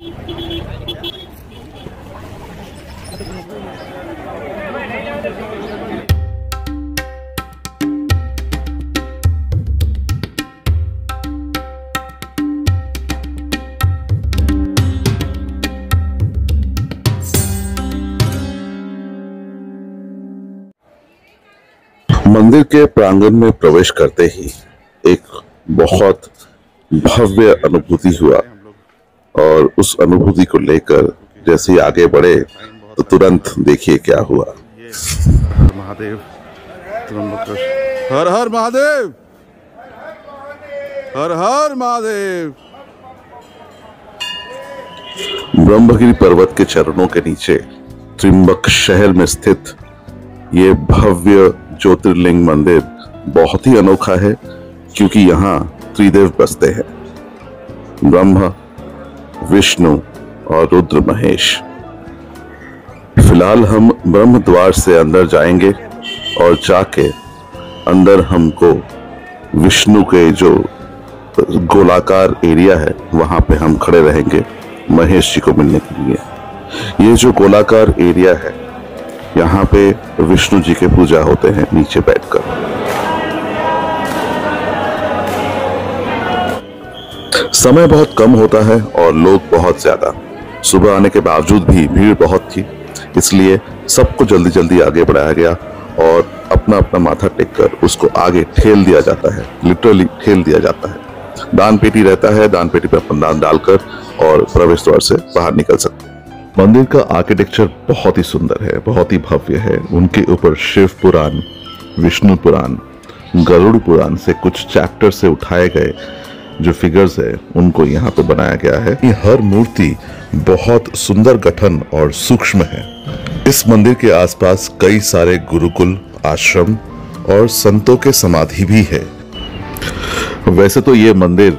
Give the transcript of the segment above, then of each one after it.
मंदिर के प्रांगण में प्रवेश करते ही एक बहुत भव्य अनुभूति हुआ और उस अनुभूति को लेकर जैसे ही आगे बढ़े तो तुरंत देखिए क्या हुआ। महादेव, हर हर महादेव, हर हर महादेव। ब्रह्मगिरी पर्वत के चरणों के नीचे त्रिंबक शहर में स्थित ये भव्य ज्योतिर्लिंग मंदिर बहुत ही अनोखा है, क्योंकि यहाँ त्रिदेव बसते हैं, ब्रह्मा, विष्णु और रुद्र महेश। फिलहाल हम ब्रह्म द्वार से अंदर जाएंगे और जाके अंदर हमको विष्णु के जो गोलाकार एरिया है वहां पे हम खड़े रहेंगे महेश जी को मिलने के लिए। ये जो गोलाकार एरिया है यहाँ पे विष्णु जी के पूजा होते हैं नीचे बैठकर। समय बहुत कम होता है और लोग बहुत ज्यादा। सुबह आने के बावजूद भी भीड़ बहुत थी, इसलिए सबको जल्दी जल्दी आगे बढ़ाया गया और अपना अपना माथा टेककर उसको आगे ठेल दिया जाता है, लिटरली ठेल दिया जाता है। दान पेटी रहता है, दान पेटी पर अपन दान डालकर और प्रवेश द्वार से बाहर निकल सकते हैं। मंदिर का आर्किटेक्चर बहुत ही सुंदर है, बहुत ही भव्य है। उनके ऊपर शिव पुराण, विष्णु पुराण, गरुड़ पुराण से कुछ चैप्टर से उठाए गए जो फिगर्स है उनको यहाँ पे बनाया गया है। ये हर मूर्ति बहुत सुंदर गठन और सूक्ष्म है। इस मंदिर के आसपास कई सारे गुरुकुल, आश्रम और संतों के समाधि भी है। वैसे तो ये मंदिर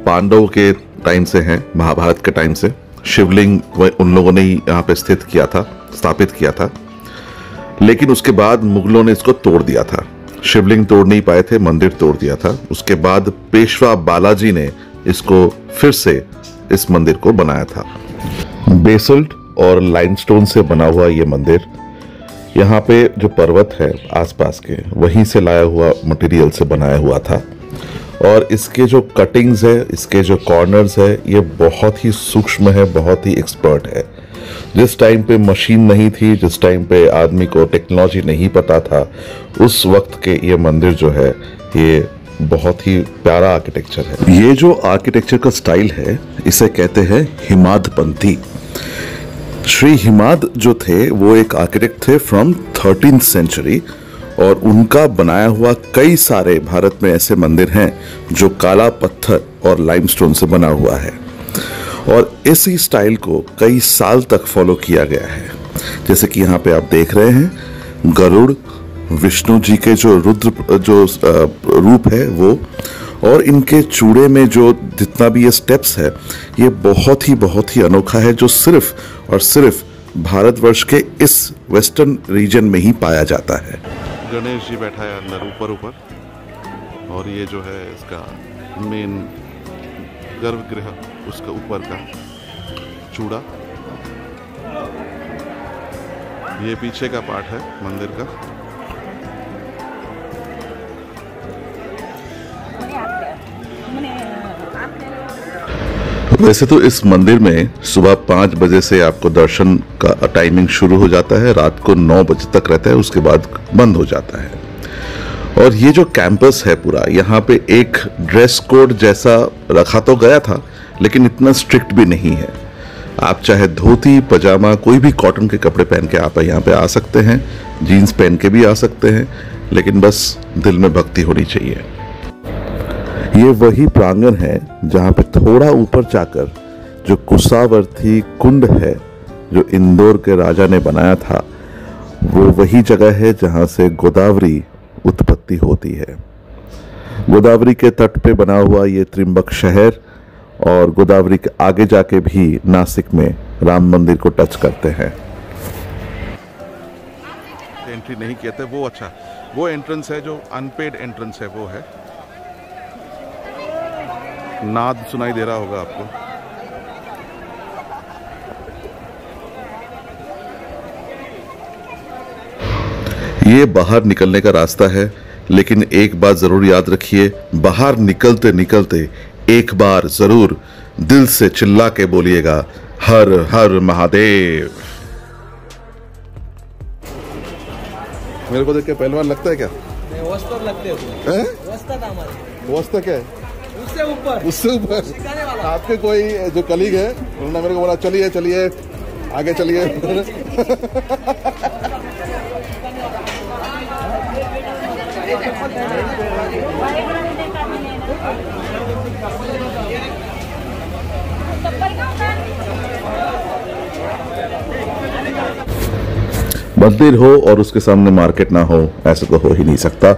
पांडवों के टाइम से है, महाभारत के टाइम से। शिवलिंग उन लोगों ने ही यहाँ पे स्थापित किया था, लेकिन उसके बाद मुगलों ने इसको तोड़ दिया था। शिवलिंग तोड़ नहीं पाए थे, मंदिर तोड़ दिया था। उसके बाद पेशवा बालाजी ने इसको फिर से इस मंदिर को बनाया था। बेसल्ट और लाइमस्टोन से बना हुआ ये मंदिर, यहाँ पे जो पर्वत है आसपास के वहीं से लाया हुआ मटेरियल से बनाया हुआ था। और इसके जो कटिंग्स है, इसके जो कॉर्नर्स है, ये बहुत ही सूक्ष्म है, बहुत ही एक्सपर्ट है। जिस टाइम पे मशीन नहीं थी, जिस टाइम पे आदमी को टेक्नोलॉजी नहीं पता था, उस वक्त के ये मंदिर जो है ये बहुत ही प्यारा आर्किटेक्चर है। ये जो आर्किटेक्चर का स्टाइल है इसे कहते हैं हिमादपंथी। श्री हिमाद जो थे वो एक आर्किटेक्ट थे फ्रॉम 13th सेंचुरी और उनका बनाया हुआ कई सारे भारत में ऐसे मंदिर हैं जो काला पत्थर और लाइमस्टोन से बना हुआ है और इसी स्टाइल को कई साल तक फॉलो किया गया है। जैसे कि यहाँ पे आप देख रहे हैं गरुड़, विष्णु जी के जो रुद्र जो रूप है वो, और इनके चूड़े में जो जितना भी ये स्टेप्स है ये बहुत ही अनोखा है, जो सिर्फ और सिर्फ भारतवर्ष के इस वेस्टर्न रीजन में ही पाया जाता है। गणेश जी बैठा है अंदर ऊपर और ये जो है इसका मेन गर्भगृह, उसका ऊपर का चूड़ा, ये पीछे का पार्ट है मंदिर का। वैसे तो इस मंदिर में सुबह 5 बजे से आपको दर्शन का टाइमिंग शुरू हो जाता है, रात को 9 बजे तक रहता है, उसके बाद बंद हो जाता है। और ये जो कैंपस है पूरा, यहाँ पे एक ड्रेस कोड जैसा रखा तो गया था, लेकिन इतना स्ट्रिक्ट भी नहीं है। आप चाहे धोती पजामा कोई भी कॉटन के कपड़े पहन के आप यहाँ पे आ सकते हैं, जीन्स पहन के भी आ सकते हैं, लेकिन बस दिल में भक्ति होनी चाहिए। ये वही प्रांगण है जहाँ पे थोड़ा ऊपर जाकर जो कुसावर्ती कुंड है जो इंदौर के राजा ने बनाया था, वो वही जगह है जहाँ से गोदावरी उत्पत्ति होती है। गोदावरी के तट पे बना हुआ ये त्रिंबक शहर और गोदावरी के आगे जाके भी नासिक में राम मंदिर को टच करते हैं। एंट्री नहीं किया था वो, अच्छा वो एंट्रेंस है जो अनपेड एंट्रेंस है, वो है। नाद सुनाई दे रहा होगा आपको। ये बाहर निकलने का रास्ता है, लेकिन एक बात जरूर याद रखिए, बाहर निकलते निकलते एक बार जरूर दिल से चिल्ला के बोलिएगा, हर हर महादेव। मेरे को देख के पहलवान लगता है क्या? वस्त्र लगते हैं? वस्त्र था हमारे, वस्त्र क्या है? उससे ऊपर आपके कोई जो कलीग है उन्होंने मेरे को बोला चलिए चलिए आगे चलिए। मंदिर हो और उसके सामने मार्केट ना हो, ऐसा तो हो ही नहीं सकता।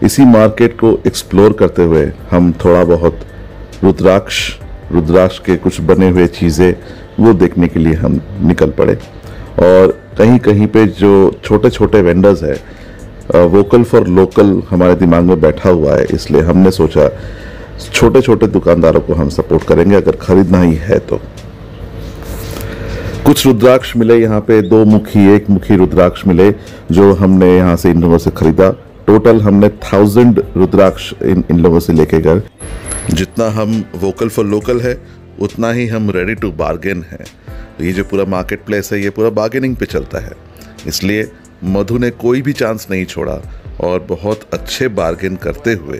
इसी मार्केट को एक्सप्लोर करते हुए हम थोड़ा बहुत रुद्राक्ष के कुछ बने हुए चीज़ें वो देखने के लिए हम निकल पड़े। और कहीं कहीं पे जो छोटे छोटे वेंडर्स है, वोकल फॉर लोकल हमारे दिमाग में बैठा हुआ है, इसलिए हमने सोचा छोटे छोटे दुकानदारों को हम सपोर्ट करेंगे अगर खरीदना ही है तो। कुछ रुद्राक्ष मिले यहाँ पे, 2 मुखी 1 मुखी रुद्राक्ष मिले जो हमने यहाँ से इन लोगों से खरीदा। टोटल हमने 1000 रुद्राक्ष इन लोगों से लेके गए। जितना हम वोकल फॉर लोकल है उतना ही हम रेडी टू बार्गेन है। ये जो पूरा मार्केट प्लेस है ये पूरा बार्गेनिंग पे चलता है, इसलिए मधु ने कोई भी चांस नहीं छोड़ा और बहुत अच्छे बार्गेन करते हुए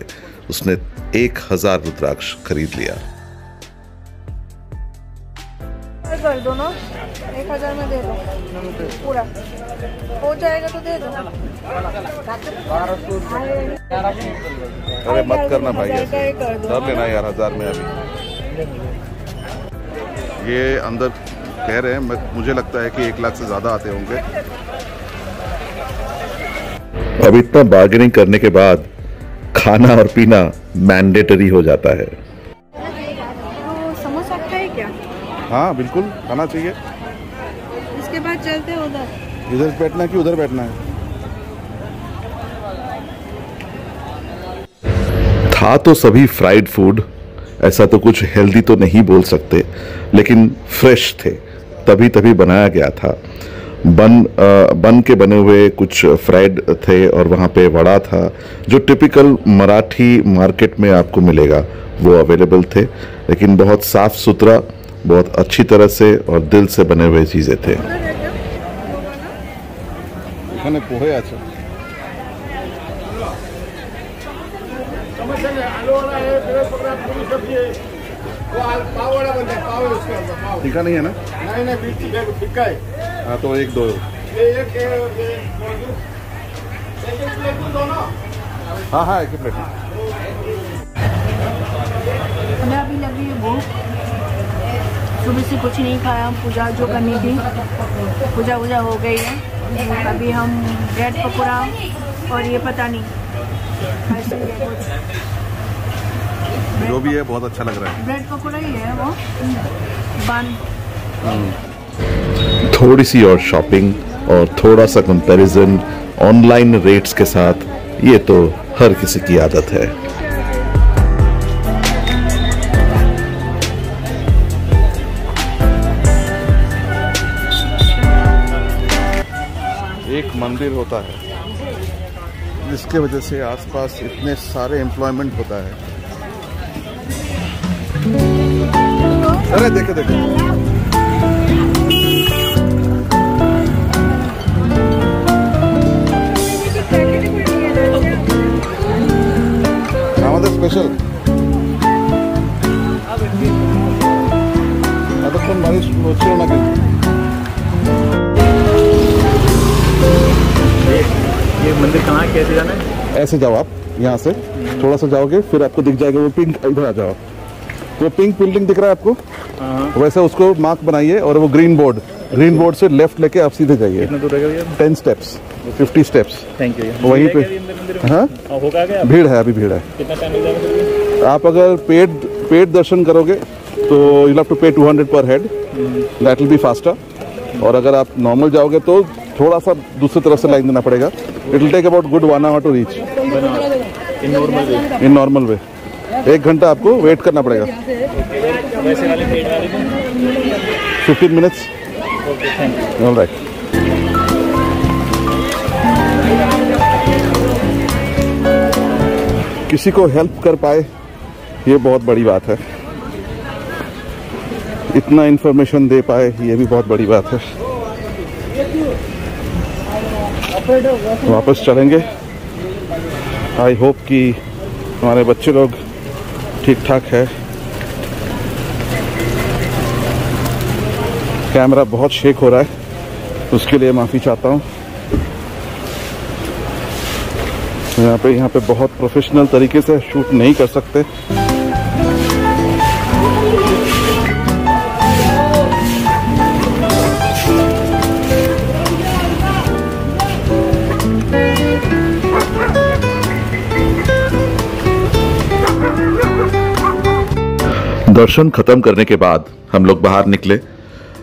उसने 1000 रुद्राक्ष खरीद लिया। कर दो ना, 1000 में दे दो पूरा, हो जाएगा तो दे दो। अरे मत करना भाई, ऐसे कर लेना यार 1000 में। अभी ये अंदर कह रहे हैं, मुझे लगता है कि 1 लाख से ज्यादा आते होंगे। अब इतना बार्गेनिंग करने के बाद खाना और पीना मैंडेटरी हो जाता है। तो समोसा है क्या? हाँ बिल्कुल खाना चाहिए। इसके बाद चलते हैं उधर। इधर बैठना है कि उधर बैठना है? था तो सभी फ्राइड फूड, ऐसा तो कुछ हेल्दी तो नहीं बोल सकते, लेकिन फ्रेश थे, तभी बनाया गया था। बन के बने हुए कुछ फ्राइड थे और वहाँ पे वड़ा था जो टिपिकल मराठी मार्केट में आपको मिलेगा, वो अवेलेबल थे, लेकिन बहुत साफ सुथरा, बहुत अच्छी तरह से और दिल से बने हुए चीज़ें थे। पोहे अच्छा तीखा नहीं है ना? नहीं फिक्का है। हाँ तो 1-2 हाँ एक प्लेट। हमें अभी लगी है भूख, सुबह से कुछ नहीं खाया, पूजा जो करनी थी पूजा हो गई है। अभी हम ब्रेड पकौड़ा और ये पता नहीं जो भी है बहुत अच्छा लग रहा है। ब्रेड पकौड़ा ही है वो बन। थोड़ी सी और शॉपिंग और थोड़ा सा कंपैरिजन ऑनलाइन रेट्स के साथ, ये तो हर किसी की आदत है। एक मंदिर होता है जिसके वजह से आसपास इतने सारे एम्प्लॉयमेंट होता है। अरे देखो আমাদের স্পেশাল এতক্ষণ বারিশ হচ্ছিল না কিন্তু। ये मंदिर कहाँ कैसे जाना है? ऐसे जाओ आप, यहाँ से थोड़ा सा जाओगे फिर आपको दिख जाएगा वो पिंक, इधर आ जाओ तो पिंक बिल्डिंग दिख रहा है आपको, वैसे उसको मार्क बनाइए और वो ग्रीन बोर्ड से लेफ्ट लेके आप सीधे जाइए। कितना दूर रहेगा भैया? 10 स्टेप्स 50 स्टेप्स। Thank you. वहीं पे हाँ होगा क्या? भीड़ है, अभी भीड़ है। कितना टाइम लग जाएगा? आप अगर पेड दर्शन करोगे तो यू हैव टू पे 200 पर head, that will be faster. और अगर आप नॉर्मल जाओगे तो थोड़ा सा दूसरी तरफ से लाइन देना पड़ेगा। It will take about good 1 hour to reach in normal way. 1 घंटा आपको वेट करना पड़ेगा। 15 minutes। ऑलराइट। किसी को हेल्प कर पाए ये बहुत बड़ी बात है, इतना इन्फॉर्मेशन दे पाए ये भी बहुत बड़ी बात है। वापस चलेंगे। आई होप कि हमारे बच्चे लोग ठीक ठाक है। कैमरा बहुत शेक हो रहा है, उसके लिए माफ़ी चाहता हूँ। यहाँ पे बहुत प्रोफेशनल तरीके से शूट नहीं कर सकते। दर्शन खत्म करने के बाद हम लोग बाहर निकले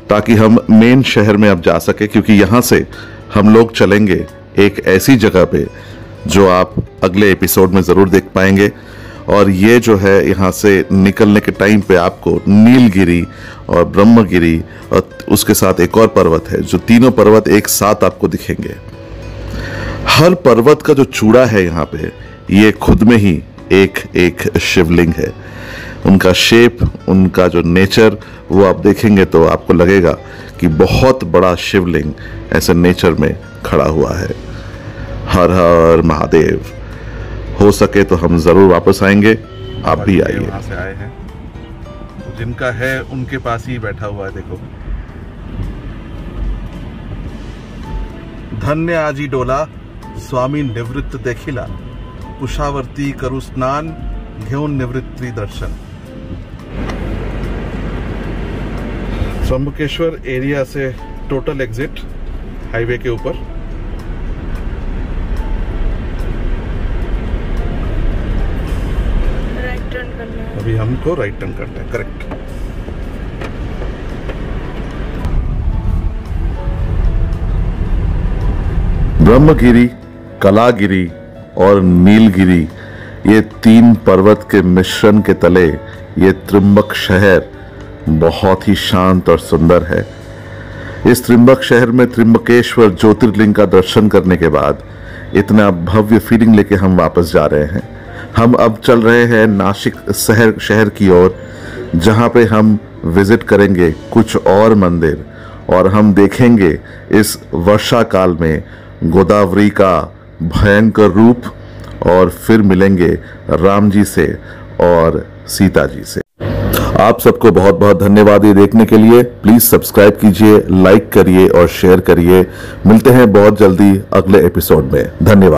ताकि हम मेन शहर में अब जा सके, क्योंकि यहाँ से हम लोग चलेंगे एक ऐसी जगह पे जो आप अगले एपिसोड में ज़रूर देख पाएंगे। और ये जो है यहाँ से निकलने के टाइम पे आपको नीलगिरी और ब्रह्मगिरी और उसके साथ एक और पर्वत है, जो तीनों पर्वत एक साथ आपको दिखेंगे। हर पर्वत का जो चूड़ा है यहाँ पे, ये खुद में ही एक एक शिवलिंग है। उनका शेप, उनका जो नेचर, वो आप देखेंगे तो आपको लगेगा कि बहुत बड़ा शिवलिंग ऐसे नेचर में खड़ा हुआ है। हर हर महादेव। हो सके तो हम जरूर वापस आएंगे, आप भी आइए। वहां से आए हैं तो जिनका है उनके पास ही बैठा हुआ है। देखो, धन्य आजी डोला स्वामी निवृत्त देखिला, कुशावर्ती करू स्नान घेऊन निवृत्ति दर्शन। त्र्यंबकेश्वर एरिया से टोटल एग्जिट हाईवे के ऊपर। राइट टर्न करना है। अभी हमको राइट टर्न करना है, करेक्ट। ब्रह्मगिरी, कलागिरी और नीलगिरी, ये तीन पर्वत के मिश्रण के तले ये त्रिंबक शहर बहुत ही शांत और सुंदर है। इस त्रिंबक शहर में त्रिंबकेश्वर ज्योतिर्लिंग का दर्शन करने के बाद इतना भव्य फीलिंग लेके हम वापस जा रहे हैं। हम अब चल रहे हैं नासिक शहर की ओर, जहां पे हम विजिट करेंगे कुछ और मंदिर, और हम देखेंगे इस वर्षा काल में गोदावरी का भयंकर रूप, और फिर मिलेंगे राम जी से और सीता जी से। आप सबको बहुत बहुत धन्यवाद ये देखने के लिए। प्लीज सब्सक्राइब कीजिए, लाइक करिए और शेयर करिए। मिलते हैं बहुत जल्दी अगले एपिसोड में। धन्यवाद।